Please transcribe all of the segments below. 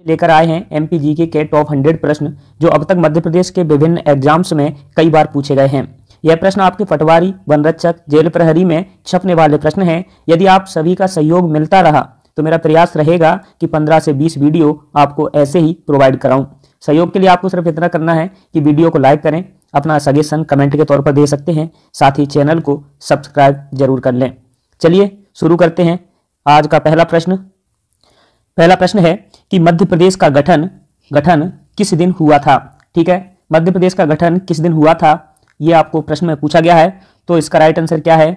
लेकर आए हैं एमपी जीके के टॉप 100 प्रश्न जो अब तक मध्य प्रदेश के विभिन्न एग्जाम्स में कई बार पूछे गए हैं। यह प्रश्न आपके पटवारी, वन रक्षक, जेल प्रहरी में छपने वाले प्रश्न हैं। यदि आप सभी का सहयोग मिलता रहा तो मेरा प्रयास रहेगा कि 15 से 20 वीडियो आपको ऐसे ही प्रोवाइड कराऊं। सहयोग के लिए आपको सिर्फ इतना करना है कि वीडियो को लाइक करें, अपना सजेशन कमेंट के तौर पर दे सकते हैं, साथ ही चैनल को सब्सक्राइब जरूर कर लें। चलिए शुरू करते हैं आज का पहला प्रश्न। पहला प्रश्न है कि मध्य प्रदेश का गठन किस दिन हुआ था। ठीक है, मध्य प्रदेश का गठन किस दिन हुआ था, ये आपको प्रश्न में पूछा गया है। तो इसका राइट आंसर क्या है,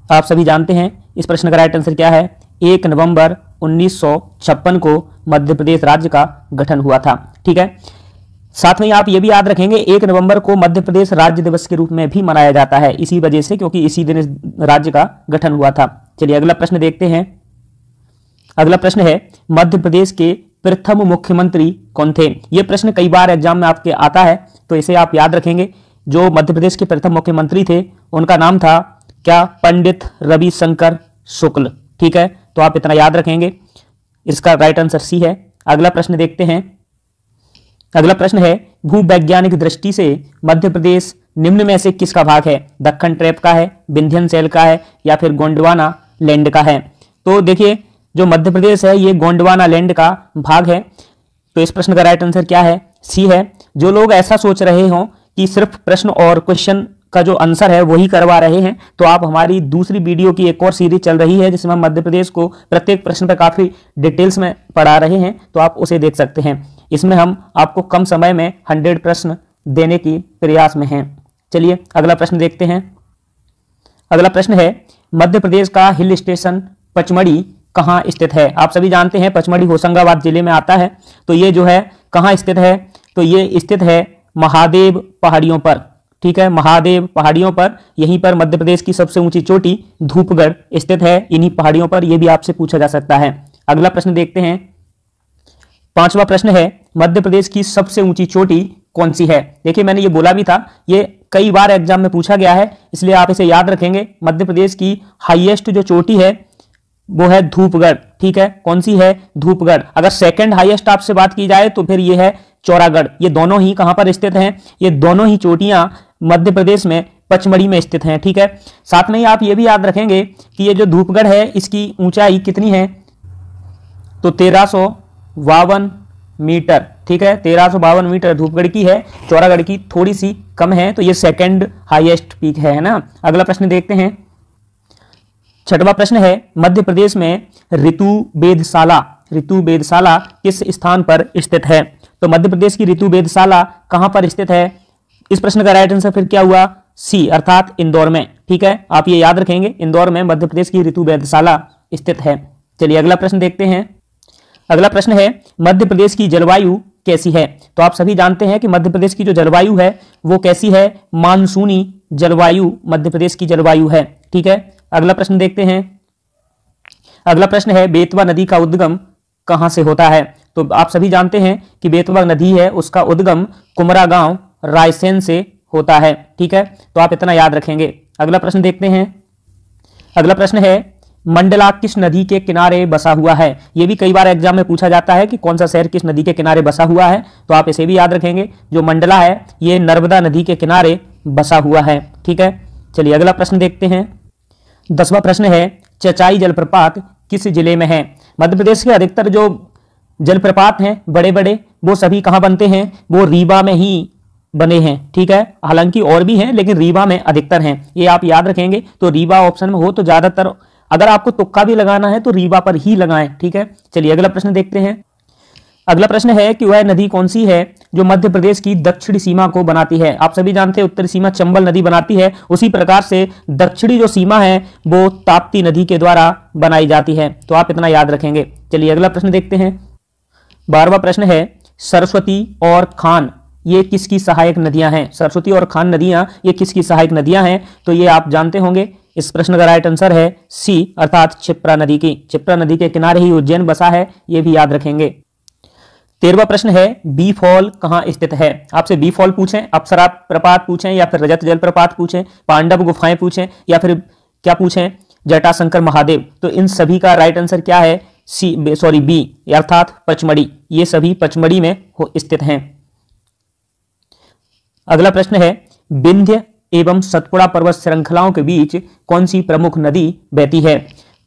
आप सभी जानते हैं। इस प्रश्न का राइट आंसर क्या है, 1 नवंबर 1956 को मध्य प्रदेश राज्य का गठन हुआ था। ठीक है, साथ में आप ये भी याद रखेंगे 1 नवंबर को मध्य प्रदेश राज्य दिवस के रूप में भी मनाया जाता है, इसी वजह से, क्योंकि इसी दिन इस राज्य का गठन हुआ था। चलिए अगला प्रश्न देखते हैं। अगला प्रश्न है मध्य प्रदेश के प्रथम मुख्यमंत्री कौन थे। यह प्रश्न कई बार एग्जाम में आपके आता है, तो इसे आप याद रखेंगे। जो मध्य प्रदेश के प्रथम मुख्यमंत्री थे उनका नाम था क्या, पंडित रविशंकर शुक्ल। ठीक है, तो आप इतना याद रखेंगे। इसका राइट आंसर सी है। अगला प्रश्न देखते हैं। अगला प्रश्न है भूवैज्ञानिक दृष्टि से मध्य प्रदेश निम्न में से किसका भाग है। दक्कन ट्रैप का है, विंध्यन शैल का है, या फिर गोंडवाना लैंड का है। तो देखिए जो मध्य प्रदेश है ये गोंडवाना लैंड का भाग है। तो इस प्रश्न का राइट आंसर क्या है, सी है। जो लोग ऐसा सोच रहे हों कि सिर्फ प्रश्न और क्वेश्चन का जो आंसर है वही करवा रहे हैं, तो आप हमारी दूसरी वीडियो की एक और सीरीज चल रही है जिसमें हम मध्य प्रदेश को प्रत्येक प्रश्न पर काफी डिटेल्स में पढ़ा रहे हैं, तो आप उसे देख सकते हैं। इसमें हम आपको कम समय में 100 प्रश्न देने की प्रयास में हैं। चलिए अगला प्रश्न देखते हैं। अगला प्रश्न है मध्य प्रदेश का हिल स्टेशन पचमढ़ी कहाँ स्थित है। आप सभी जानते हैं पचमढ़ी होशंगाबाद जिले में आता है। तो ये जो है कहाँ स्थित है, तो ये स्थित है महादेव पहाड़ियों पर। ठीक है, महादेव पहाड़ियों पर, यहीं पर मध्य प्रदेश की सबसे ऊंची चोटी धूपगढ़ स्थित है, इन्हीं पहाड़ियों पर। यह भी आपसे पूछा जा सकता है। अगला प्रश्न देखते हैं। 5वां प्रश्न है मध्य प्रदेश की सबसे ऊंची चोटी कौन सी है। देखिए मैंने ये बोला भी था, ये कई बार एग्जाम में पूछा गया है, इसलिए आप इसे याद रखेंगे। मध्य प्रदेश की हाईएस्ट जो चोटी है वो है धूपगढ़। ठीक है, कौन सी है, धूपगढ़। अगर सेकंड हाईएस्ट आपसे बात की जाए तो फिर ये है चौरागढ़। ये दोनों ही कहां पर स्थित हैं, ये दोनों ही चोटियां मध्य प्रदेश में पचमढ़ी में स्थित हैं। ठीक है, साथ में ही आप ये भी याद रखेंगे कि ये जो धूपगढ़ है इसकी ऊंचाई कितनी है, तो 1352 मीटर। ठीक है, 1352 मीटर धूपगढ़ की है, चौरागढ़ की थोड़ी सी कम है, तो ये सेकंड हाईएस्ट पीक है ना। अगला प्रश्न देखते हैं। 6वां प्रश्न है मध्य प्रदेश में ऋतु वेधशाला किस स्थान पर स्थित है। तो मध्य प्रदेश की ऋतु वेधशाला कहां पर स्थित है। इस प्रश्न का राइट आंसर फिर क्या हुआ, सी, अर्थात इंदौर में। ठीक है, आप ये याद रखेंगे, इंदौर में मध्य प्रदेश की ऋतु वेधशाला स्थित है। चलिए अगला प्रश्न देखते हैं। अगला प्रश्न है मध्य प्रदेश की जलवायु कैसी है। तो आप सभी जानते हैं कि मध्य प्रदेश की जो जलवायु है वो कैसी है, मानसूनी जलवायु मध्य प्रदेश की जलवायु है। ठीक है, अगला प्रश्न देखते हैं। अगला प्रश्न है बेतवा नदी का उद्गम कहां से होता है। तो आप सभी जानते हैं कि बेतवा नदी है उसका उद्गम कुमरा गांव रायसेन से होता है। ठीक है, तो आप इतना याद रखेंगे। अगला प्रश्न देखते हैं। अगला प्रश्न है मंडला किस नदी के किनारे बसा हुआ है। यह भी कई बार एग्जाम में पूछा जाता है कि कौन सा शहर किस नदी के किनारे बसा हुआ है, तो आप इसे भी याद रखेंगे। जो मंडला है ये नर्मदा नदी के किनारे बसा हुआ है। ठीक है, चलिए अगला प्रश्न देखते हैं। 10वां प्रश्न है चचाई जलप्रपात किस जिले में है। मध्य प्रदेश के अधिकतर जो जलप्रपात हैं बड़े बड़े, वो सभी कहां बनते हैं, वो रीवा में ही बने हैं। ठीक है, हालांकि और भी हैं लेकिन रीवा में अधिकतर हैं, ये आप याद रखेंगे। तो रीवा ऑप्शन में हो तो ज्यादातर, अगर आपको तुक्का भी लगाना है तो रीवा पर ही लगाएं। ठीक है, चलिए अगला प्रश्न देखते हैं। अगला प्रश्न है कि वह नदी कौन सी है जो मध्य प्रदेश की दक्षिणी सीमा को बनाती है। आप सभी जानते हैं उत्तरी सीमा चंबल नदी बनाती है, उसी प्रकार से दक्षिणी जो सीमा है वो ताप्ती नदी के द्वारा बनाई जाती है, तो आप इतना याद रखेंगे। चलिए अगला प्रश्न देखते हैं। 12वां प्रश्न है सरस्वती और खान ये किसकी सहायक नदियां हैं। सरस्वती और खान नदियां ये किसकी सहायक नदियां हैं, तो ये आप जानते होंगे। इस प्रश्न का राइट आंसर है सी, अर्थात क्षिप्रा नदी की। क्षिप्रा नदी के किनारे ही उज्जैन बसा है, ये भी याद रखेंगे। 13वां प्रश्न है बी फॉल कहाँ स्थित है। आपसे बी फॉल पूछें, अप्सरा प्रपात पूछें, या फिर रजत जल प्रपात पूछें, पांडव गुफाएं पूछें, या फिर क्या पूछें, जटाशंकर महादेव, तो इन सभी का राइट आंसर क्या है, बी अर्थात पचमढ़ी। ये सभी पचमढ़ी में स्थित हैं। अगला प्रश्न है, विंध्य एवं सतपुड़ा पर्वत श्रृंखलाओं के बीच कौन सी प्रमुख नदी बहती है?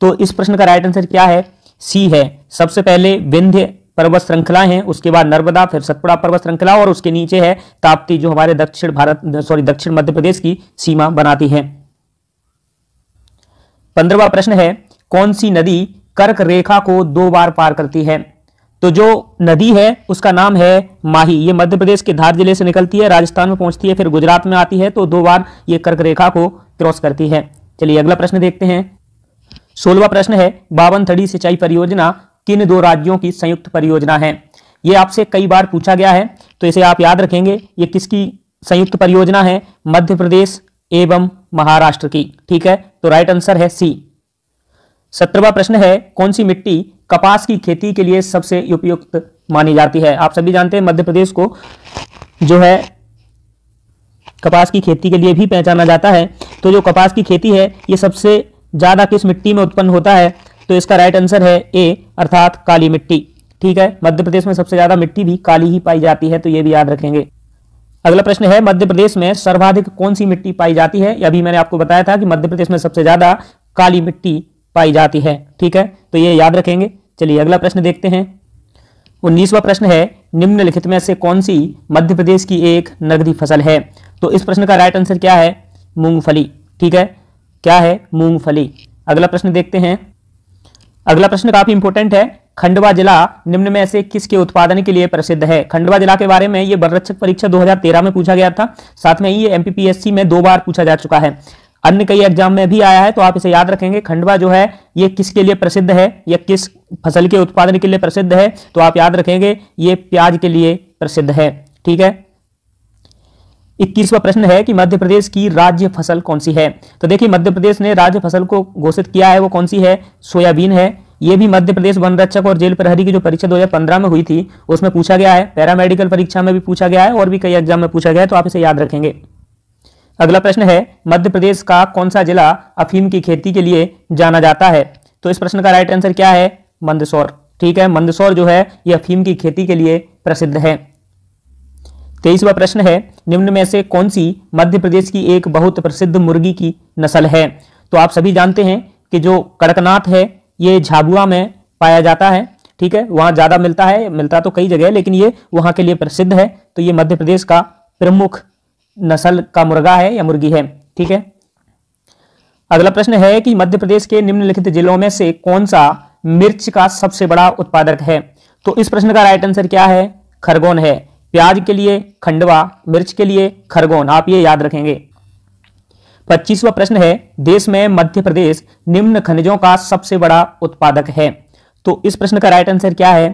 तो इस प्रश्न का राइट आंसर क्या है? सी है। सबसे पहले विंध्य पर्वत श्रृंखला है, उसके बाद नर्मदा, फिर सतपुड़ा पर्वत श्रृंखला और उसके नीचे है ताप्ती, जो हमारे दक्षिण मध्य प्रदेश की सीमा बनाती है। 15वां प्रश्न है, कौन सी नदी कर्क रेखा को 2 बार पार करती है? तो जो नदी है उसका नाम है माही। ये मध्य प्रदेश के धार जिले से निकलती है, राजस्थान में पहुंचती है, फिर गुजरात में आती है, तो 2 बार ये कर्क रेखा को क्रॉस करती है। चलिए अगला प्रश्न देखते हैं। 16वां प्रश्न है, बावनथड़ी सिंचाई परियोजना किन 2 राज्यों की संयुक्त परियोजना है? ये आपसे कई बार पूछा गया है, तो इसे आप याद रखेंगे। ये किसकी संयुक्त परियोजना है? मध्य प्रदेश एवं महाराष्ट्र की। ठीक है, तो राइट आंसर है सी। 17वां प्रश्न है, कौन सी मिट्टी कपास की खेती के लिए सबसे उपयुक्त मानी जाती है? आप सभी जानते हैं मध्य प्रदेश को जो है कपास की खेती के लिए भी पहचाना जाता है। तो जो कपास की खेती है ये सबसे ज्यादा किस मिट्टी में उत्पन्न होता है? तो इसका राइट आंसर है ए अर्थात काली मिट्टी। ठीक है, मध्य प्रदेश में सबसे ज्यादा मिट्टी भी काली ही पाई जाती है, तो ये भी याद रखेंगे। अगला प्रश्न है, मध्य प्रदेश में सर्वाधिक कौन सी मिट्टी पाई जाती है? अभी मैंने आपको बताया था कि मध्य प्रदेश में सबसे ज्यादा काली मिट्टी पाई जाती है। ठीक है, तो ये याद रखेंगे। चलिए अगला प्रश्न देखते हैं। 19वां प्रश्न है, निम्नलिखित में से कौन सी मध्य प्रदेश की एक नगदी फसल है? तो इस प्रश्न का राइट आंसर क्या है? मूंगफली। ठीक है, क्या है? मूंगफली। अगला प्रश्न देखते हैं। अगला प्रश्न काफी इंपॉर्टेंट है, खंडवा जिला निम्न में से किसके उत्पादन के लिए प्रसिद्ध है? खंडवा जिला के बारे में ये वनरक्षक परीक्षा 2013 में पूछा गया था, साथ में ही ये एमपीपीएससी में 2 बार पूछा जा चुका है, अन्य कई एग्जाम में भी आया है, तो आप इसे याद रखेंगे। खंडवा जो है ये किसके लिए प्रसिद्ध है या किस फसल के उत्पादन के लिए प्रसिद्ध है? तो आप याद रखेंगे ये प्याज के लिए प्रसिद्ध है। ठीक है, 21वां प्रश्न है कि मध्य प्रदेश की राज्य फसल कौन सी है? तो देखिए मध्य प्रदेश ने राज्य फसल को घोषित किया है, वो कौन सी है? सोयाबीन है। ये भी मध्य प्रदेश वन रक्षक और जेल प्रहरी की जो परीक्षा 2015 में हुई थी उसमें पूछा गया है, पैरामेडिकल परीक्षा में भी पूछा गया है और भी कई एग्जाम में पूछा गया है, तो आप इसे याद रखेंगे। अगला प्रश्न है, मध्य प्रदेश का कौन सा जिला अफीम की खेती के लिए जाना जाता है? तो इस प्रश्न का राइट आंसर क्या है? मंदसौर। ठीक है, मंदसौर जो है यह अफीम की खेती के लिए प्रसिद्ध है। 23वां प्रश्न है, निम्न में से कौन सी मध्य प्रदेश की एक बहुत प्रसिद्ध मुर्गी की नस्ल है? तो आप सभी जानते हैं कि जो कड़कनाथ है ये झाबुआ में पाया जाता है। ठीक है, वहां ज्यादा मिलता है, मिलता तो कई जगह, लेकिन ये वहां के लिए प्रसिद्ध है, तो ये मध्य प्रदेश का प्रमुख नस्ल का मुर्गा है या मुर्गी है। ठीक है, अगला प्रश्न है कि मध्य प्रदेश के निम्नलिखित जिलों में से कौन सा मिर्च का सबसे बड़ा उत्पादक है? तो इस प्रश्न का राइट आंसर क्या है? खरगोन है। प्याज के लिए खंडवा, मिर्च के लिए खरगोन, आप ये याद रखेंगे। 25वां प्रश्न है, देश में मध्य प्रदेश निम्न खनिजों का सबसे बड़ा उत्पादक है? तो इस प्रश्न का राइट आंसर क्या है?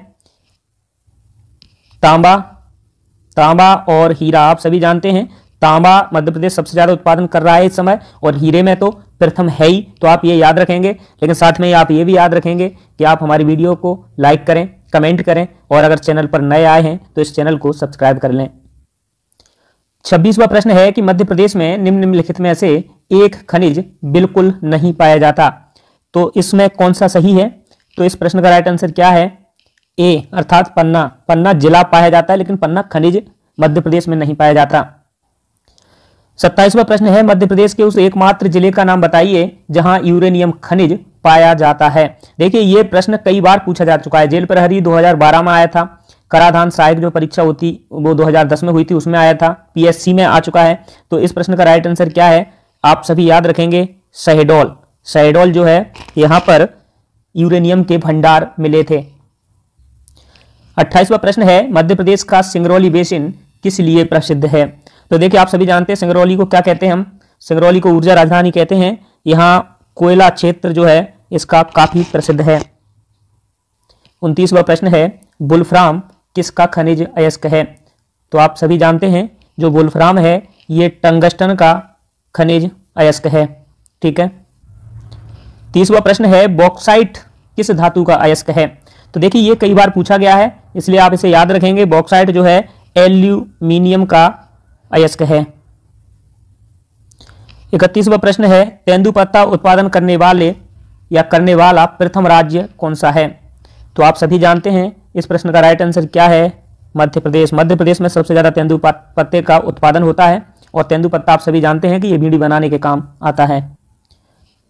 तांबा और हीरा। आप सभी जानते हैं तांबा मध्य प्रदेश सबसे ज्यादा उत्पादन कर रहा है इस समय, और हीरे में तो प्रथम है ही, तो आप ये याद रखेंगे। लेकिन साथ में आप ये भी याद रखेंगे कि आप हमारी वीडियो को लाइक करें, कमेंट करें, और अगर चैनल पर नए आए हैं तो इस चैनल को सब्सक्राइब कर लें। 26वां प्रश्न है कि मध्य प्रदेश में निम्नलिखित में से एक खनिज बिल्कुल नहीं पाया जाता, तो इसमें कौन सा सही है? तो इस प्रश्न का राइट आंसर क्या है? ए अर्थात पन्ना। पन्ना जिला पाया जाता है, लेकिन पन्ना खनिज मध्य प्रदेश में नहीं पाया जाता। 27वां प्रश्न है, मध्य प्रदेश के उस एकमात्र जिले का नाम बताइए जहां यूरेनियम खनिज पाया जाता है। देखिए ये प्रश्न कई बार पूछा जा चुका है। जेल प्रहरी 2012 में आया था, कराधान सहायक जो परीक्षा होती वो 2010 में हुई थी, उसमें आया था, पीएससी में आ चुका है। तो इस प्रश्न का राइट आंसर क्या है? आप सभी याद रखेंगे शहडोल। शहडोल जो है यहां पर यूरेनियम के भंडार मिले थे। 28वां प्रश्न है, मध्य प्रदेश का सिंगरौली बेसिन किस लिए प्रसिद्ध है? तो देखिए आप सभी जानते हैं सिंगरौली को क्या कहते हैं हम? सिंगरौली को ऊर्जा राजधानी कहते हैं। यहाँ कोयला क्षेत्र जो है इसका काफी प्रसिद्ध है। 29वां प्रश्न है, वुल्फ्राम किसका खनिज अयस्क है? तो आप सभी जानते हैं जो वुल्फ्राम है ये टंगस्टन का खनिज अयस्क है। ठीक है, 30वां प्रश्न है, बॉक्साइट किस धातु का अयस्क है? तो देखिए ये कई बार पूछा गया है, इसलिए आप इसे याद रखेंगे। बॉक्साइट जो है एल्यूमिनियम का अयस्क है। 31वां प्रश्न है, तेंदुपत्ता उत्पादन करने वाला प्रथम राज्य कौन सा है? तो आप सभी जानते हैं इस प्रश्न का राइट आंसर क्या है, मध्य प्रदेश। मध्य प्रदेश में सबसे ज्यादा तेंदुपत्ते का उत्पादन होता है और तेंदुपत्ता आप सभी जानते हैं कि ये बीड़ी बनाने के काम आता है।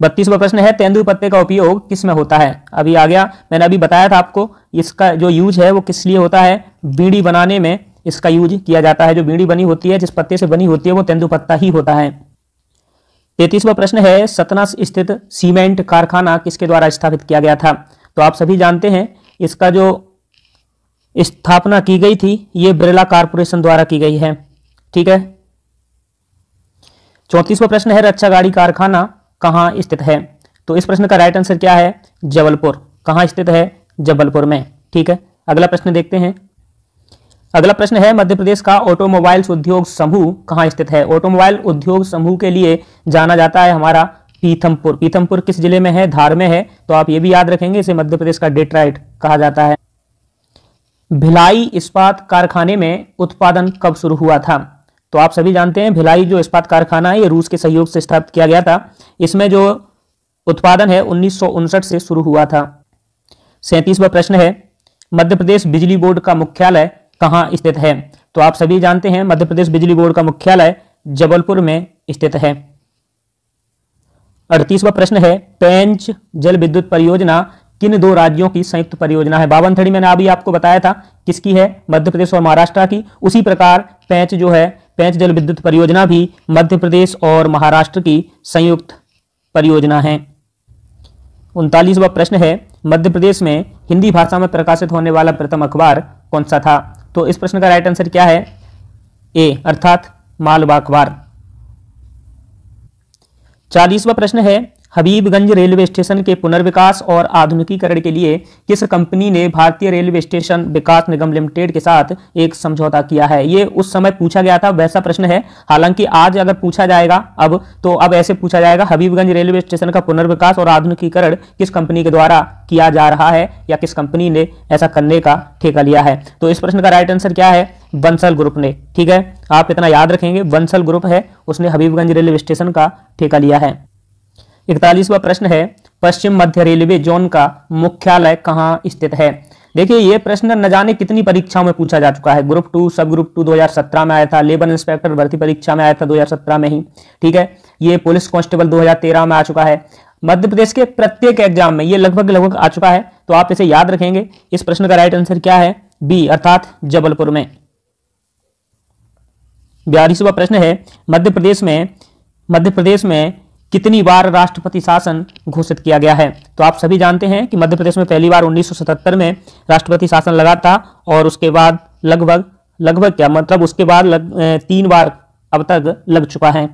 32वां प्रश्न है, तेंदुपत्ते का उपयोग किस में होता है? अभी आ गया, मैंने अभी बताया था आपको, इसका जो यूज है वो किस लिए होता है, बीड़ी बनाने में इसका यूज किया जाता है। जो बीड़ी बनी होती है, जिस पत्ते से बनी होती है, वो तेंदुपत्ता ही होता है। 33वां प्रश्न है, सतना स्थित सीमेंट कारखाना किसके द्वारा स्थापित किया गया था? तो आप सभी जानते हैं इसका जो स्थापना की गई थी ये बिरला कारपोरेशन द्वारा की गई है। ठीक है। 34वां प्रश्न है, रक्षा गाड़ी कारखाना कहाँ स्थित है? तो इस प्रश्न का राइट आंसर क्या है, जबलपुर। कहाँ स्थित है, जबलपुर में। ठीक है। अगला प्रश्न देखते हैं। अगला प्रश्न है, मध्य प्रदेश का ऑटोमोबाइल्स उद्योग समूह कहाँ स्थित है? ऑटोमोबाइल उद्योग समूह के लिए जाना जाता है हमारा पीथमपुर। पीथमपुर किस जिले में है, धार में है। तो आप ये भी याद रखेंगे, इसे मध्य प्रदेश का डेट्राइट कहा जाता है। भिलाई इस्पात कारखाने में उत्पादन कब शुरू हुआ था? तो आप सभी जानते हैं भिलाई जो इस्पात कारखाना है ये रूस के सहयोग से स्थापित किया गया था। इसमें जो उत्पादन है 1959 से शुरू हुआ था। 37वां प्रश्न है, मध्य प्रदेश बिजली बोर्ड का मुख्यालय कहाँ स्थित है? तो आप सभी जानते हैं मध्य प्रदेश बिजली बोर्ड का मुख्यालय जबलपुर में स्थित है। 38वां प्रश्न है, पेंच जल विद्युत परियोजना किन दो राज्यों की संयुक्त परियोजना है? 52 मैंने अभी आपको बताया था किसकी है, मध्य प्रदेश और महाराष्ट्र की। उसी प्रकार पेंच जो है, पेंच जल विद्युत परियोजना भी मध्य प्रदेश और महाराष्ट्र की संयुक्त परियोजना है। 39वां प्रश्न है, मध्य प्रदेश में हिंदी भाषा में प्रकाशित होने वाला प्रथम अखबार कौन सा था? तो इस प्रश्न का राइट आंसर क्या है, ए अर्थात मालवा अखबार। 40वां प्रश्न है, हबीबगंज रेलवे स्टेशन के पुनर्विकास और आधुनिकीकरण के लिए किस कंपनी ने भारतीय रेलवे स्टेशन विकास निगम लिमिटेड के साथ एक समझौता किया है? ये उस समय पूछा गया था, वैसा प्रश्न है। हालांकि आज अगर पूछा जाएगा अब ऐसे पूछा जाएगा, हबीबगंज रेलवे स्टेशन का पुनर्विकास और आधुनिकीकरण किस कंपनी के द्वारा किया जा रहा है या किस कंपनी ने ऐसा करने का ठेका लिया है? तो इस प्रश्न का राइट आंसर क्या है, बंसल ग्रुप ने। ठीक है, आप इतना याद रखेंगे, बंसल ग्रुप है, उसने हबीबगंज रेलवे स्टेशन का ठेका लिया है। 41वां प्रश्न है, पश्चिम मध्य रेलवे जोन का मुख्यालय कहाँ स्थित है? देखिए ये प्रश्न न जाने कितनी परीक्षाओं में पूछा जा चुका है। ग्रुप 2, सब ग्रुप 2 2017 में आया था, लेबर इंस्पेक्टर भर्ती परीक्षा में आया था 2017 में ही। ठीक है, ये पुलिस कांस्टेबल 2013 में आ चुका है। मध्य प्रदेश के प्रत्येक एग्जाम में ये लगभग आ चुका है, तो आप इसे याद रखेंगे। इस प्रश्न का राइट आंसर क्या है, बी अर्थात जबलपुर में। 42वां प्रश्न है, मध्य प्रदेश में कितनी बार राष्ट्रपति शासन घोषित किया गया है? तो आप सभी जानते हैं कि मध्य प्रदेश में पहली बार 1977 में राष्ट्रपति शासन लगा था और उसके बाद लगभग क्या मतलब उसके बाद 3 बार अब तक लग चुका है।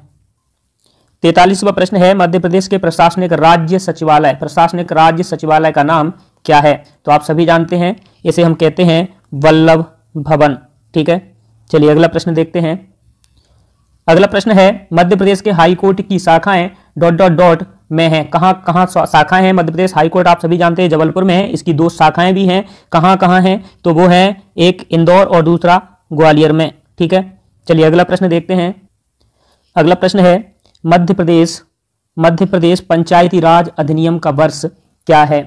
43वां प्रश्न है, मध्य प्रदेश के प्रशासनिक राज्य सचिवालय का नाम क्या है? तो आप सभी जानते हैं इसे हम कहते हैं वल्लभ भवन। ठीक है, चलिए अगला प्रश्न देखते हैं। अगला प्रश्न है, मध्य प्रदेश के हाई कोर्ट की शाखाएं ... में हैं। कहाँ शाखाएं हैं मध्य प्रदेश हाई कोर्ट? आप सभी जानते हैं जबलपुर में है। इसकी 2 शाखाएं भी हैं। कहाँ हैं? तो वो है एक इंदौर और दूसरा ग्वालियर में। ठीक है, चलिए अगला प्रश्न देखते हैं। अगला प्रश्न है, मध्य प्रदेश पंचायती राज अधिनियम का वर्ष क्या है?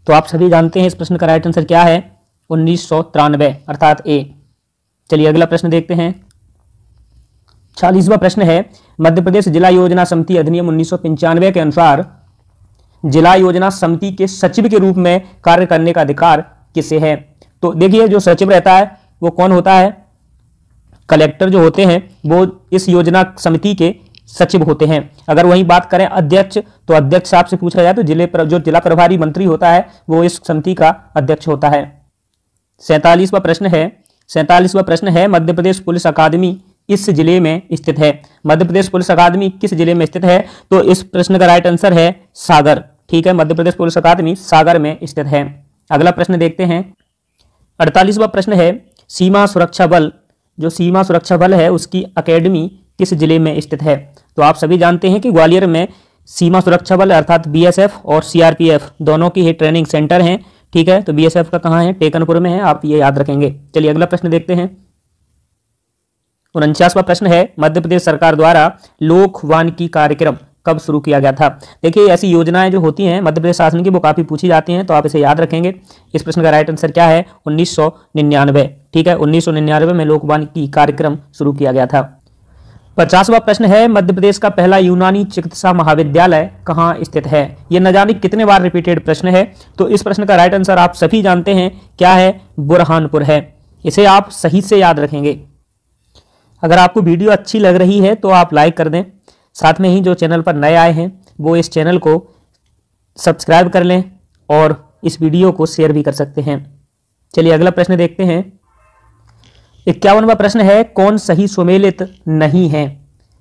तो आप सभी जानते हैं इस प्रश्न का राइट आंसर क्या है, 1993 अर्थात ए। चलिए अगला प्रश्न देखते हैं। 40वां प्रश्न है, मध्य प्रदेश जिला योजना समिति अधिनियम 1995 के अनुसार जिला योजना समिति के सचिव के रूप में कार्य करने का अधिकार किसे है? तो देखिए जो सचिव रहता है वो कौन होता है, कलेक्टर जो होते हैं वो इस योजना समिति के सचिव होते हैं। अगर वही बात करें अध्यक्ष, तो अध्यक्ष साहब से पूछा जाए तो जो जिला प्रभारी मंत्री होता है वो इस समिति का अध्यक्ष होता है। 47वां प्रश्न है, मध्य प्रदेश पुलिस अकादमी इस जिले में स्थित है। मध्य प्रदेश पुलिस अकादमी किस जिले में स्थित है? तो इस प्रश्न का राइट आंसर है सागर। ठीक है, मध्य प्रदेश पुलिस अकादमी सागर में स्थित है। अगला प्रश्न देखते हैं। 48वां प्रश्न है, सीमा सुरक्षा बल है उसकी अकेडमी किस जिले में स्थित है? तो आप सभी जानते हैं कि ग्वालियर में सीमा सुरक्षा बल अर्थात बीएसएफ और सीआरपीएफ दोनों की ट्रेनिंग सेंटर हैं। ठीक है, तो बीएसएफ का कहाँ है, टेकनपुर में है, आप ये याद रखेंगे। चलिए अगला प्रश्न देखते हैं। 49वां प्रश्न है, मध्य प्रदेश सरकार द्वारा लोक वानिकी कार्यक्रम कब शुरू किया गया था? देखिए ऐसी योजनाएं जो होती हैं मध्य प्रदेश शासन की वो काफ़ी पूछी जाती हैं, तो आप इसे याद रखेंगे। इस प्रश्न का राइट आंसर क्या है? 1999। ठीक है, 1999 में लोकवानिकी कार्यक्रम शुरू किया गया था। 50वां प्रश्न है, मध्य प्रदेश का पहला यूनानी चिकित्सा महाविद्यालय कहाँ स्थित है? ये न जाने कितने बार रिपीटेड प्रश्न है, तो इस प्रश्न का राइट आंसर आप सभी जानते हैं क्या है? बुरहानपुर है। इसे आप सही से याद रखेंगे। अगर आपको वीडियो अच्छी लग रही है तो आप लाइक कर दें, साथ में ही जो चैनल पर नए आए हैं वो इस चैनल को सब्सक्राइब कर लें और इस वीडियो को शेयर भी कर सकते हैं। चलिए अगला प्रश्न देखते हैं। 51वां प्रश्न है, कौन सही सुमेलित नहीं है?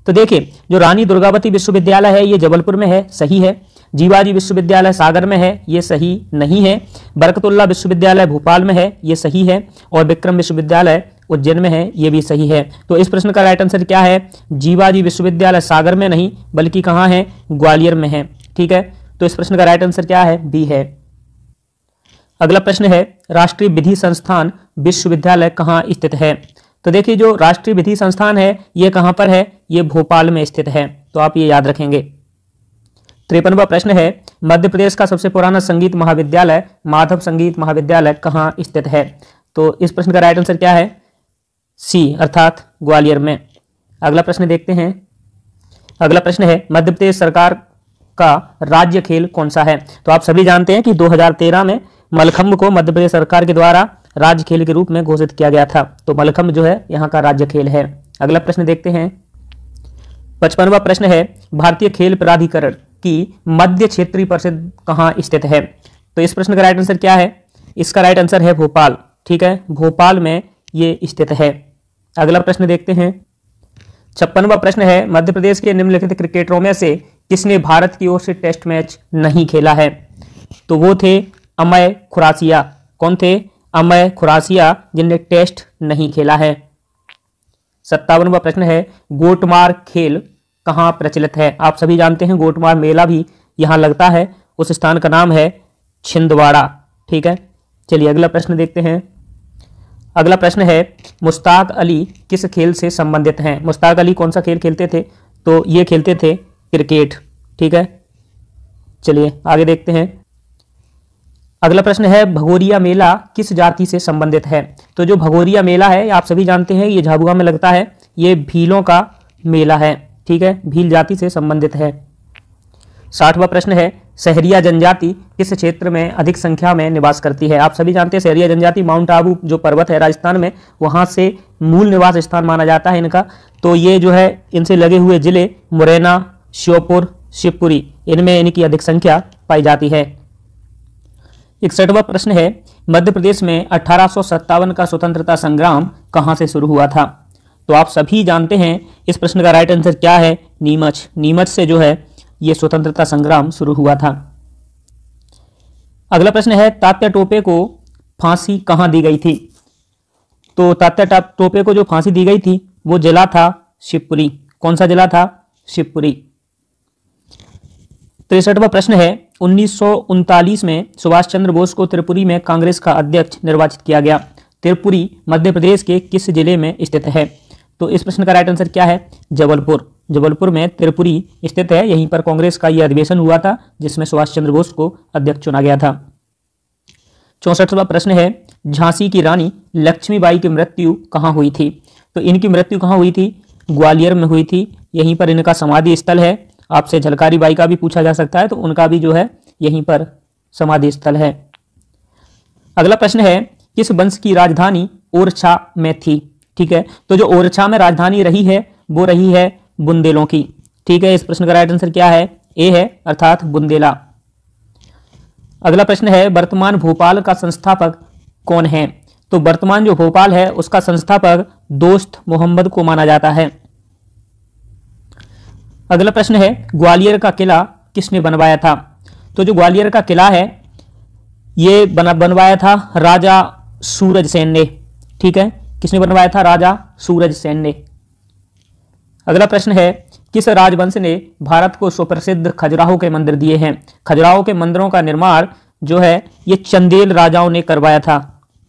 तो देखिए जो रानी दुर्गावती विश्वविद्यालय है ये जबलपुर में है, सही है। जीवाजी विश्वविद्यालय सागर में है, ये सही नहीं है। बरकतुल्ला विश्वविद्यालय भोपाल में है, ये सही है। और विक्रम विश्वविद्यालय उज्जैन में है, ये भी सही है। तो इस प्रश्न का राइट आंसर क्या है? जीवाजी विश्वविद्यालय सागर में नहीं बल्कि कहाँ है? ग्वालियर में है। ठीक है, तो इस प्रश्न का राइट आंसर क्या है? बी है। अगला प्रश्न है, राष्ट्रीय विधि संस्थान विश्वविद्यालय कहाँ स्थित है? तो देखिए जो राष्ट्रीय विधि संस्थान है ये कहाँ पर है? ये भोपाल में स्थित है, तो आप ये याद रखेंगे। 53वां प्रश्न है, मध्य प्रदेश का सबसे पुराना संगीत महाविद्यालय माधव संगीत महाविद्यालय कहाँ स्थित है? तो इस प्रश्न का राइट आंसर क्या है? सी अर्थात ग्वालियर में। अगला प्रश्न देखते हैं। अगला प्रश्न है, मध्य प्रदेश सरकार का राज्य खेल कौन सा है? तो आप सभी जानते हैं कि 2013 में मलखम्ब को मध्य प्रदेश सरकार के द्वारा राज्य खेल के रूप में घोषित किया गया था, तो मलखम्ब जो है यहाँ का राज्य खेल है। अगला प्रश्न देखते हैं। 55वां प्रश्न है, भारतीय खेल प्राधिकरण की मध्य क्षेत्रीय परिषद कहाँ स्थित है? तो इस प्रश्न का राइट आंसर क्या है? इसका राइट आंसर है भोपाल। ठीक है, भोपाल में ये स्थित है। अगला प्रश्न देखते हैं। 56वां प्रश्न है, मध्य प्रदेश के निम्नलिखित क्रिकेटरों में से किसने भारत की ओर से टेस्ट मैच नहीं खेला है? तो वो थे अमय खुरासिया। कौन थे? अमय खुरासिया, जिनने टेस्ट नहीं खेला है। 57वां प्रश्न है, गोटमार खेल कहाँ प्रचलित है? आप सभी जानते हैं गोटमार मेला भी यहाँ लगता है, उस स्थान का नाम है छिंदवाड़ा। ठीक है, चलिए अगला प्रश्न देखते हैं। अगला प्रश्न है, मुश्ताक अली किस खेल से संबंधित हैं? मुश्ताक अली कौन सा खेल खेलते थे? तो ये खेलते थे क्रिकेट। ठीक है, चलिए आगे देखते हैं। अगला प्रश्न है, भगोरिया मेला किस जाति से संबंधित है? तो जो भगोरिया मेला है आप सभी जानते हैं ये झाबुआ में लगता है, ये भीलों का मेला है। ठीक है, भील जाति से संबंधित है। 60वां प्रश्न है, सहरिया जनजाति किस क्षेत्र में अधिक संख्या में निवास करती है? आप सभी जानते हैं सहरिया जनजाति माउंट आबू जो पर्वत है राजस्थान में, वहां से मूल निवास स्थान माना जाता है इनका। तो ये जो है इनसे लगे हुए जिले मुरैना, श्योपुर, शिवपुरी, इनमें इनकी अधिक संख्या पाई जाती है। 61वां प्रश्न है, मध्य प्रदेश में 1857 का स्वतंत्रता संग्राम कहां से शुरू हुआ था? तो आप सभी जानते हैं इस प्रश्न का राइट आंसर क्या है? नीमच। नीमच से जो है ये स्वतंत्रता संग्राम शुरू हुआ था। अगला प्रश्न है, तात्या टोपे को फांसी कहां दी गई थी? तो तात्या टोपे को जो फांसी दी गई थी वो जिला था शिवपुरी। कौन सा जिला था? शिवपुरी। 63वां प्रश्न है, 1939 में सुभाष चंद्र बोस को त्रिपुरी में कांग्रेस का अध्यक्ष निर्वाचित किया गया। त्रिपुरी मध्य प्रदेश के किस जिले में स्थित है? तो इस प्रश्न का राइट आंसर क्या है? जबलपुर। जबलपुर में त्रिपुरी स्थित है, यहीं पर कांग्रेस का यह अधिवेशन हुआ था जिसमें सुभाष चंद्र बोस को अध्यक्ष चुना गया था। 64वां प्रश्न है, झांसी की रानी लक्ष्मीबाई की मृत्यु कहाँ हुई थी? तो इनकी मृत्यु कहाँ हुई थी? ग्वालियर में हुई थी, यहीं पर इनका समाधि स्थल है। आपसे झलकारी बाई का भी पूछा जा सकता है, तो उनका भी जो है यहीं पर समाधि स्थल है। अगला प्रश्न है, किस वंश की राजधानी ओरछा में थी? ठीक है, तो जो ओरछा में राजधानी रही है वो रही है बुंदेलों की। ठीक है, इस प्रश्न का राइट आंसर क्या है? ए है अर्थात बुंदेला। अगला प्रश्न है, वर्तमान भोपाल का संस्थापक कौन है? तो वर्तमान जो भोपाल है उसका संस्थापक दोस्त मोहम्मद को माना जाता है। अगला प्रश्न है, ग्वालियर का किला किसने बनवाया था? तो जो ग्वालियर का किला है ये बनवाया था राजा सूरज सेन ने। ठीक है, किसने बनवाया था? राजा सूरज सेन ने। अगला प्रश्न है, किस राजवंश ने भारत को सुप्रसिद्ध खजुराहो के मंदिर दिए हैं? खजुराहो के मंदिरों का निर्माण जो है ये चंदेल राजाओं ने करवाया था।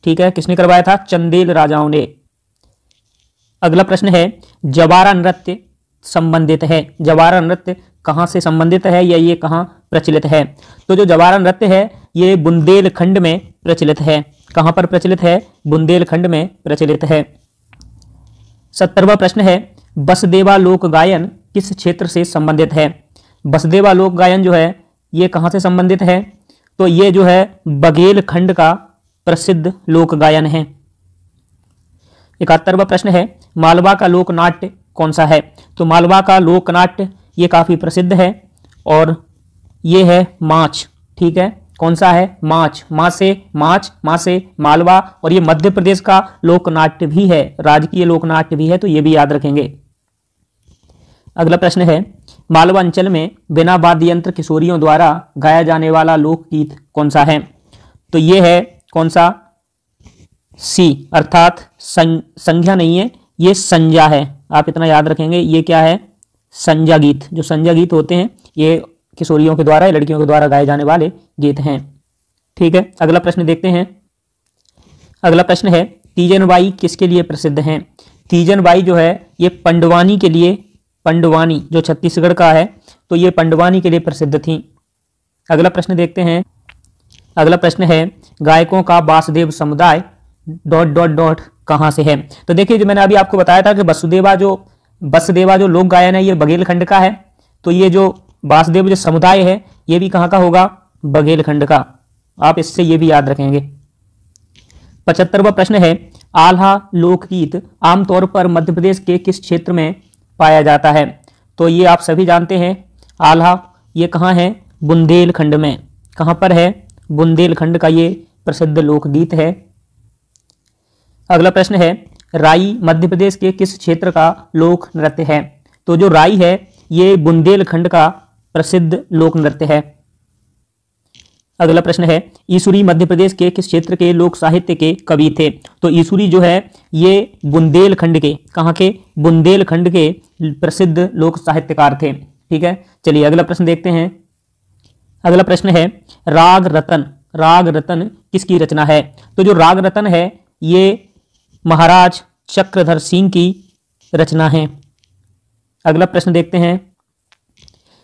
ठीक है, किसने करवाया था? चंदेल राजाओं ने। अगला प्रश्न है, जवारा नृत्य संबंधित है। जवारा नृत्य कहाँ से संबंधित है या ये कहाँ प्रचलित है? तो जो जवारा नृत्य है ये बुंदेलखंड में प्रचलित है। कहाँ पर प्रचलित है? बुंदेलखंड में प्रचलित है। 70वां प्रश्न है, बसदेवा लोक गायन किस क्षेत्र से संबंधित है? बसदेवा लोक गायन जो है ये कहाँ से संबंधित है? तो ये जो है बघेलखंड का प्रसिद्ध लोक गायन है। 71वां प्रश्न है, मालवा का लोक नाट्य कौन सा है? तो मालवा का लोक नाट्य ये काफी प्रसिद्ध है और ये है माछ। ठीक है, कौन सा है? माछ। माँ से माछ, माँ से मालवा, और ये मध्य प्रदेश का लोक नाट्य भी है, राजकीय लोक नाट्य भी है, तो ये भी याद रखेंगे। अगला प्रश्न है, मालवा अंचल में बिना वाद्य यंत्र किशोरियों द्वारा गाया जाने वाला लोकगीत कौन सा है? तो ये है कौन सा? सी, अर्थात संज्ञा नहीं है, ये संज्ञा है। आप इतना याद रखेंगे, ये क्या है? संज्ञा गीत। जो संज्ञा गीत होते हैं ये किशोरियों के द्वारा, लड़कियों के द्वारा गाए जाने वाले गीत हैं। ठीक है, अगला प्रश्न देखते हैं। अगला प्रश्न है, तीजनबाई किसके लिए प्रसिद्ध हैं? तीजनबाई जो है ये पंडवानी के लिए, पंडवानी जो छत्तीसगढ़ का है, तो ये पंडवानी के लिए प्रसिद्ध थी। अगला प्रश्न देखते हैं। अगला प्रश्न है, गायकों का वासुदेव समुदाय ... कहाँ से है? तो देखिए, जो मैंने अभी आपको बताया था कि बसदेवा जो लोक गायन है ये बघेलखंड का है, तो ये जो वासुदेव जो समुदाय है ये भी कहाँ का होगा? बघेलखंड का। आप इससे ये भी याद रखेंगे। 75वां प्रश्न है, आल्हा लोकगीत आमतौर पर मध्य प्रदेश के किस क्षेत्र में पाया जाता है? तो ये आप सभी जानते हैं, आल्हा ये कहाँ है? बुंदेलखंड में। कहाँ पर है? बुंदेलखंड का ये प्रसिद्ध लोकगीत है। अगला प्रश्न है, राई मध्य प्रदेश के किस क्षेत्र का लोक नृत्य है? तो जो राई है ये बुंदेलखंड का प्रसिद्ध लोक नृत्य है। अगला प्रश्न है, ईसुरी मध्य प्रदेश के किस क्षेत्र के लोक साहित्य के कवि थे? तो ईसुरी जो है ये बुंदेलखंड के, कहाँ के? बुंदेलखंड के प्रसिद्ध लोक साहित्यकार थे। ठीक है, चलिए अगला प्रश्न देखते हैं। अगला प्रश्न है, राग रतन किसकी रचना है? तो जो राग रतन है ये महाराज चक्रधर सिंह की रचना है। अगला प्रश्न देखते हैं।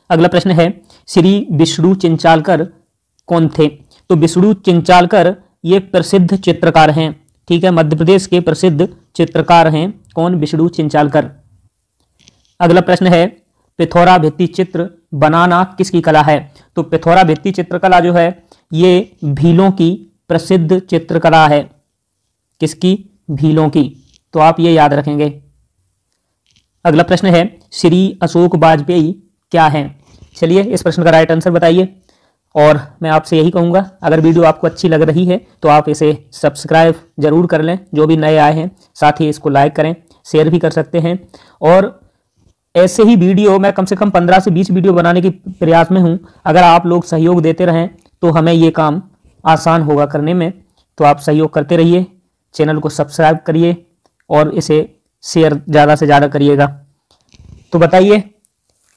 अगला प्रश्न है, श्री विष्णु चिंचालकर कौन थे? तो विष्णु चिंचालकर ये प्रसिद्ध चित्रकार हैं। ठीक है, मध्य प्रदेश के प्रसिद्ध चित्रकार हैं। कौन? विष्णु चिंचालकर। अगला प्रश्न है, पिथौरा भित्ति चित्र बनाना किसकी कला है? तो पिथौरा भित्ति चित्रकला जो है ये भीलों की प्रसिद्ध चित्रकला है। किसकी? भीलों की। तो आप ये याद रखेंगे। अगला प्रश्न है, श्री अशोक वाजपेयी क्या है? चलिए इस प्रश्न का राइट आंसर बताइए। और मैं आपसे यही कहूँगा, अगर वीडियो आपको अच्छी लग रही है तो आप इसे सब्सक्राइब जरूर कर लें, जो भी नए आए हैं। साथ ही इसको लाइक करें, शेयर भी कर सकते हैं। और ऐसे ही वीडियो मैं कम से कम 15 से 20 वीडियो बनाने के प्रयास में हूँ। अगर आप लोग सहयोग देते रहें तो हमें ये काम आसान होगा करने में। तो आप सहयोग करते रहिए, चैनल को सब्सक्राइब करिए और इसे शेयर ज़्यादा से ज़्यादा करिएगा। तो बताइए,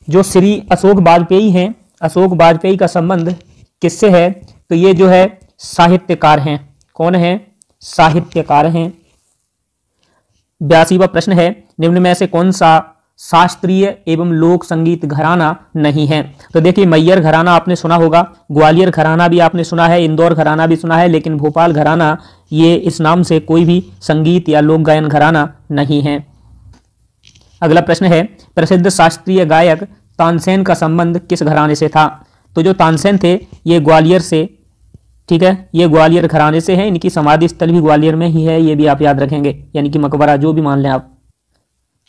जो श्री अशोक वाजपेयी हैं, अशोक वाजपेयी का संबंध किससे है? तो ये जो है साहित्यकार हैं। कौन है? साहित्यकार हैं। 82वां प्रश्न है, निम्न में से कौन सा शास्त्रीय एवं लोक संगीत घराना नहीं है? तो देखिए, मैयर घराना आपने सुना होगा, ग्वालियर घराना भी आपने सुना है, इंदौर घराना भी सुना है, लेकिन भोपाल घराना ये इस नाम से कोई भी संगीत या लोक गायन घराना नहीं है। अगला प्रश्न है, प्रसिद्ध शास्त्रीय गायक तानसेन का संबंध किस घराने से था? तो जो तानसेन थे ये ग्वालियर से, ठीक है, ये ग्वालियर घराने से है। इनकी समाधि स्थल भी ग्वालियर में ही है, ये भी आप याद रखेंगे, यानी कि मकबरा जो भी मान लें आप।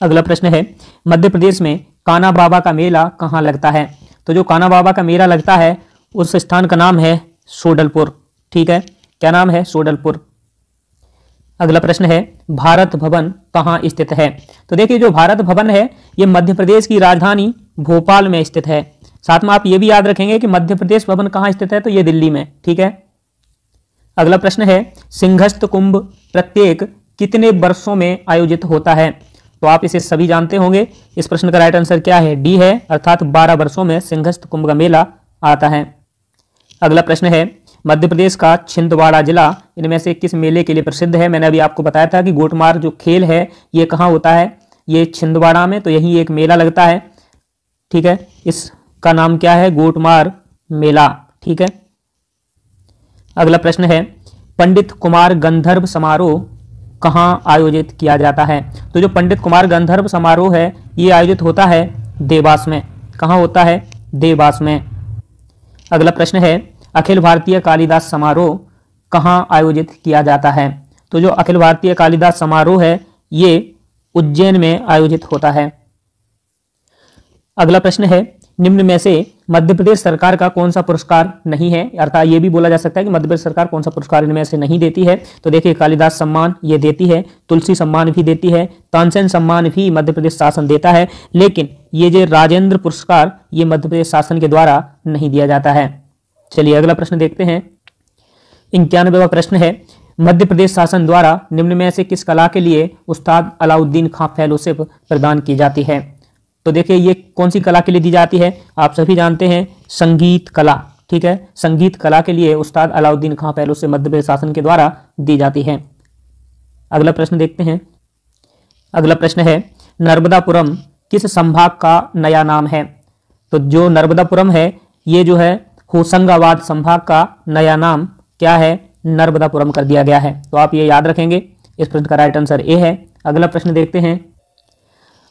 अगला प्रश्न है, मध्य प्रदेश में कान्हा बाबा का मेला कहाँ लगता है? तो जो कान्हा बाबा का मेला लगता है उस स्थान का नाम है सोडलपुर। ठीक है, क्या नाम है? सोडलपुर। अगला प्रश्न है, भारत भवन कहाँ स्थित है? तो देखिए, जो भारत भवन है ये मध्य प्रदेश की राजधानी भोपाल में स्थित है। साथ में आप ये भी याद रखेंगे कि मध्य प्रदेश भवन कहाँ स्थित है, तो ये दिल्ली में। ठीक है। अगला प्रश्न है, सिंहस्थ कुंभ प्रत्येक कितने वर्षों में आयोजित होता है? तो आप इसे सभी जानते होंगे। इस प्रश्न का राइट आंसर क्या है? डी है, अर्थात 12 वर्षों में सिंहस्थ कुंभ का मेला आता है। अगला प्रश्न है, मध्य प्रदेश का छिंदवाड़ा जिला इनमें से किस मेले के लिए प्रसिद्ध है? मैंने अभी आपको बताया था कि गोटमार जो खेल है ये कहाँ होता है? ये छिंदवाड़ा में, तो यही एक मेला लगता है। ठीक है, इस का नाम क्या है? गोटमार मेला। ठीक है। अगला प्रश्न है, पंडित कुमार गंधर्व समारोह कहाँ आयोजित किया जाता है? तो जो पंडित कुमार गंधर्व समारोह है ये आयोजित होता है देवास में। कहाँ होता है? देवास में। अगला प्रश्न है, अखिल भारतीय कालिदास समारोह कहाँ आयोजित किया जाता है? तो जो अखिल भारतीय कालिदास समारोह है ये उज्जैन में आयोजित होता है। अगला प्रश्न है, निम्न में से मध्य प्रदेश सरकार का कौन सा पुरस्कार नहीं है? अर्थात ये भी बोला जा सकता है कि मध्य प्रदेश सरकार कौन सा पुरस्कार इनमें से नहीं देती है। तो देखिए, कालिदास सम्मान ये देती है, तुलसी सम्मान भी देती है, तानसेन सम्मान भी मध्य प्रदेश शासन देता है, लेकिन ये जो राजेंद्र पुरस्कार ये मध्य प्रदेश शासन के द्वारा नहीं दिया जाता है। चलिए अगला प्रश्न देखते हैं। 91वां प्रश्न है, मध्य प्रदेश शासन द्वारा निम्न में से किस कला के लिए उस्ताद अलाउद्दीन खां फेलोशिप प्रदान की जाती है? तो देखिए, ये कौन सी कला के लिए दी जाती है? आप सभी जानते हैं, संगीत कला। ठीक है, संगीत कला के लिए उस्ताद अलाउद्दीन खां फेलोशिप मध्य प्रदेश शासन के द्वारा दी जाती है। अगला प्रश्न देखते हैं। अगला प्रश्न है, नर्मदापुरम किस संभाग का नया नाम है? तो जो नर्मदापुरम है ये जो है होशंगाबाद संभाग का नया नाम क्या है? नर्मदापुरम कर दिया गया है। तो आप ये याद रखेंगे। इस प्रश्न का राइट आंसर ए है। अगला प्रश्न देखते हैं।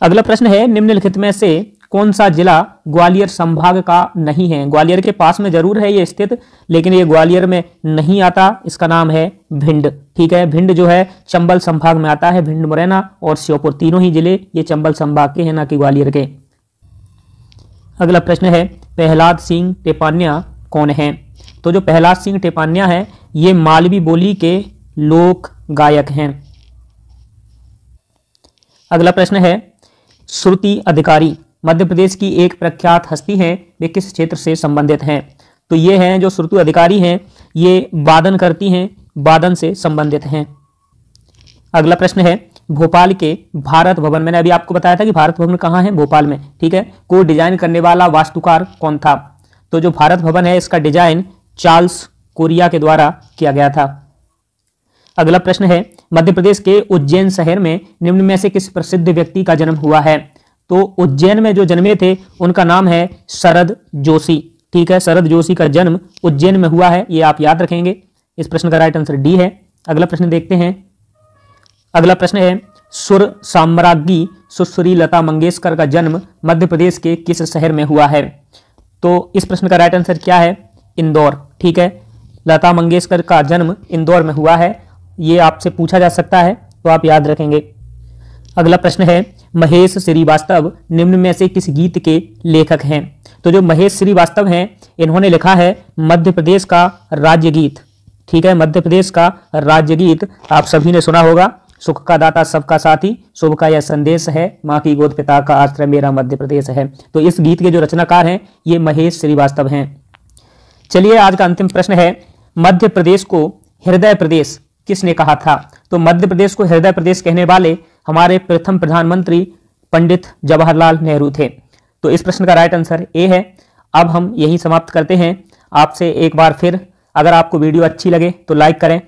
अगला प्रश्न है, निम्नलिखित में से कौन सा जिला ग्वालियर संभाग का नहीं है? ग्वालियर के पास में जरूर है ये स्थित, लेकिन ये ग्वालियर में नहीं आता। इसका नाम है भिंड। ठीक है, भिंड जो है चंबल संभाग में आता है। भिंड, मुरैना और श्योपुर तीनों ही जिले ये चंबल संभाग के हैं, ना कि ग्वालियर के। अगला प्रश्न है, प्रहलाद सिंह टेपान्या कौन है? तो जो प्रहलाद सिंह टेपान्या है ये मालवी बोली के लोक गायक हैं। अगला प्रश्न है, श्रुति अधिकारी मध्य प्रदेश की एक प्रख्यात हस्ती हैं, वे किस क्षेत्र से संबंधित हैं? तो ये हैं जो श्रुति अधिकारी हैं ये वादन करती हैं, वादन से संबंधित हैं। अगला प्रश्न है, भोपाल के भारत भवन, मैंने अभी आपको बताया था कि भारत भवन कहाँ है? भोपाल में। ठीक है, को डिजाइन करने वाला वास्तुकार कौन था? तो जो भारत भवन है इसका डिजाइन चार्ल्स कोरिया के द्वारा किया गया था। अगला प्रश्न है, मध्य प्रदेश के उज्जैन शहर में निम्न में से किस प्रसिद्ध व्यक्ति का जन्म हुआ है? तो उज्जैन में जो जन्मे थे उनका नाम है शरद जोशी। ठीक है, शरद जोशी का जन्म उज्जैन में हुआ है, ये आप याद रखेंगे। इस प्रश्न का राइट आंसर डी है। अगला प्रश्न देखते हैं। अगला प्रश्न है, सुर साम्राज्ञी सुश्री लता मंगेशकर का जन्म मध्य प्रदेश के किस शहर में हुआ है? तो इस प्रश्न का राइट आंसर क्या है? इंदौर। ठीक है, लता मंगेशकर का जन्म इंदौर में हुआ है, ये आपसे पूछा जा सकता है, तो आप याद रखेंगे। अगला प्रश्न है, महेश श्रीवास्तव निम्न में से किस गीत के लेखक हैं? तो जो महेश श्रीवास्तव हैं इन्होंने लिखा है मध्य प्रदेश का राज्य गीत। ठीक है, मध्य प्रदेश का राज्य गीत आप सभी ने सुना होगा, सुख का दाता सबका साथी, शुभ का यह संदेश है, माँ की गोद पिता का आश्रय मेरा मध्य प्रदेश है। तो इस गीत के जो रचनाकार हैं ये महेश श्रीवास्तव हैं। चलिए आज का अंतिम प्रश्न है, मध्य प्रदेश को हृदय प्रदेश किसने कहा था? तो मध्य प्रदेश को हृदय प्रदेश कहने वाले हमारे प्रथम प्रधानमंत्री पंडित जवाहरलाल नेहरू थे। तो इस प्रश्न का राइट आंसर ए है। अब हम यही समाप्त करते हैं। आपसे एक बार फिर, अगर आपको वीडियो अच्छी लगे तो लाइक करें,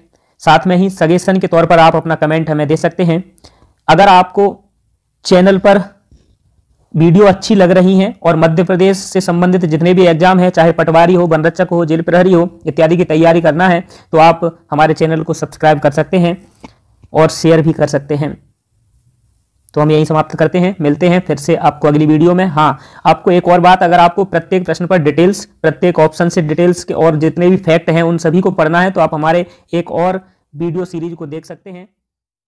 साथ में ही सजेशन के तौर पर आप अपना कमेंट हमें दे सकते हैं। अगर आपको चैनल पर वीडियो अच्छी लग रही हैं और मध्य प्रदेश से संबंधित जितने भी एग्जाम है, चाहे पटवारी हो, वनरक्षक हो, जेल प्रहरी हो इत्यादि की तैयारी करना है, तो आप हमारे चैनल को सब्सक्राइब कर सकते हैं और शेयर भी कर सकते हैं। तो हम यही समाप्त करते हैं, मिलते हैं फिर से आपको अगली वीडियो में। हाँ, आपको एक और बात, अगर आपको प्रत्येक प्रश्न पर डिटेल्स, प्रत्येक ऑप्शन से डिटेल्स के और जितने भी फैक्ट हैं उन सभी को पढ़ना है तो आप हमारे एक और वीडियो सीरीज को देख सकते हैं।